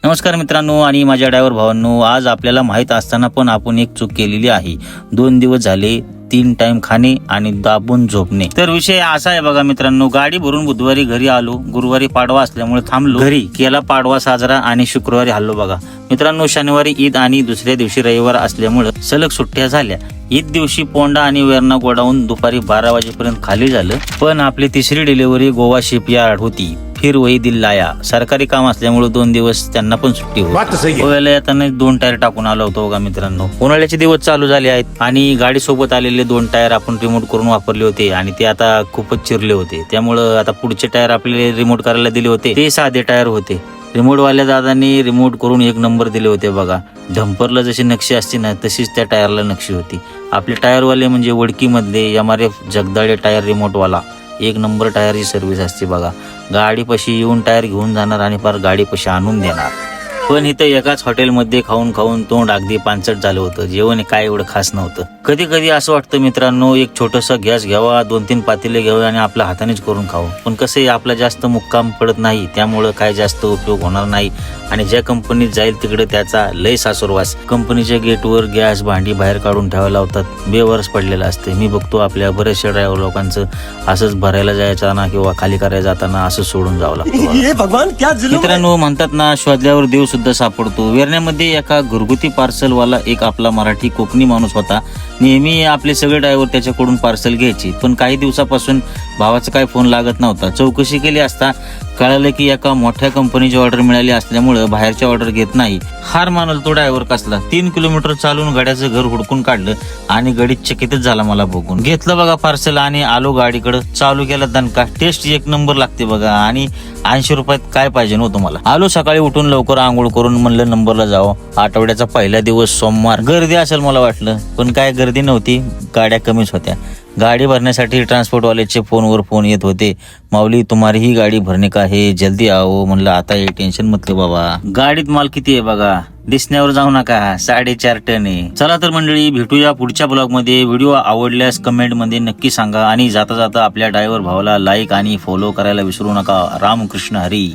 नमस्कार मित्रांनो आणि माझ्या ड्रायव्हर भावांनो, आज आपल्याला माहित असताना पण आपण एक चूक केलेली आहे. 2 दिवस झाले 3 टाइम खाणे आणि दाबून झोपणे. तर विषय असा आहे बघा मित्रांनो, गाडी भरून बुधवारी घरी आलो. गुरुवारी पाडवा असल्यामुळे थांबलो. घरी केला पाडवा साजरा आणि शुक्रवारी हल्लो बघा मित्रांनो. शनिवारी ईद आणि दुसऱ्या दिवशी रविवार असल्यामुळे सलग सुट्ट्या झाल्या. ईद दिवशी पोंडा आणि वेरणा गोडाऊन दुपारी 12 वाजेपर्यंत खाली झालं. पण आपली तिसरी डिलिव्हरी गोवा शिपयार्ड होती. फिर वही दिल लाया. सरकारी काम असल्यामुळे 2 दिवस त्यांना पण सुट्टी होती. गोव्याला येताना 2 टायर टाकून आलो होतो बघा मित्रांनो. उन्हाळ्याचे दिवस चालू झाले आहेत आणि गाडी सोबत आलेले 2 टायर आपण रिमोट करून वापरले होते आणि ते आता खूपच चिरले होते. त्यामुळं आता पुढचे टायर आपले रिमोट करायला दिले होते ते साधे टायर होते. रिमोट वाल्या दादांनी रिमोट करून 1 नंबर दिले होते बघा. डंपरला जशी नक्षी असते ना तशीच त्या टायरला नक्षी होती. आपले टायरवाले म्हणजे वडकीमधले MRF जगदाळे टायर रिमोटवाला 1 नंबर टायरची सर्व्हिस असते बघा. गाडीपाशी येऊन टायर घेऊन जाणार आणि पार गाडीपाशी आणून देणार. पण इथं एकाच हॉटेलमध्ये खाऊन खाऊन तोंड अगदी पानसट झालं होतं. जेवण काय एवढं खास नव्हतं. कधी कधी असं वाटतं मित्रांनो, एक छोटंसं गॅस घ्यावा, 2-3 पातेले घ्यावे आणि आपल्या हातानेच करून खावं. पण कसं आहे, आपला जास्त मुक्काम पडत नाही, त्यामुळं काय जास्त उपयोग होणार नाही. आणि ज्या कंपनीत जाईल तिकडे त्याचा लय सासुरवास. कंपनीच्या गेटवर गॅस भांडी बाहेर काढून ठेवायला लावतात. बेवरच पडलेलं असते. मी बघतो आपल्या बऱ्याचशा ड्रायव्हर लोकांचं असंच भरायला जायचं किंवा खाली करायला जाताना असं सोडून जावं लागतं. मित्रांनो, म्हणतात ना, शोधल्यावर देव सुद्धा सापडतो. वेरण्यामध्ये एका घरगुती पार्सलवाला एक आपला मराठी कोकणी माणूस होता. नेहमी आपले सगळे ड्रायव्हर त्याच्याकडून पार्सल घ्यायचे. पण काही दिवसापासून भावाचा काय फोन लागत नव्हता. चौकशी केली असता कळालं की एका मोठ्या कंपनीची ऑर्डर मिळाली असल्यामुळे बाहेरच्या ऑर्डर घेत नाही. हार मानल तो ड्रायव्हर कसला. 3 किलोमीटर चालून गाड्याचं घर हुडकून काढलं आणि गाडीत चकितच झाला मला बघून. घेतलं बघा पार्सल आणि आलो गाडीकडे. चालू केला दणका. टेस्ट 1 नंबर लागते बघा. आणि 80 रुपयात काय पाहिजे नव्हतं मला. आलो सकाळी उठून लवकर आंघोळ करून म्हणलं नंबरला जावं. आठवड्याचा पहिला दिवस सोमवार. गर्दी असेल मला वाटलं, पण काय गर्दी नव्हती. गाड्या कमीच होत्या. गाडी भरण्यासाठी ट्रान्सपोर्टवाल्याचे फोनवर फोन येत होते. माऊली, तुम्हारी ही गाडी भरणे का है, जल्दी आओ. म्हणलं आता हे टेन्शन मत लो बाबा. गाडीत माल किती आहे बघा. दिसण्यावर जाऊ नका. 4.5 टन आहे. चला तर मंडळी, भेटूया पुढच्या ब्लॉग मध्ये. व्हिडिओ आवडल्यास कमेंट मध्ये नक्की सांगा आणि जाता जाता आपल्या ड्रायव्हर भावाला लाईक आणि फॉलो करायला विसरू नका. रामकृष्ण हरी.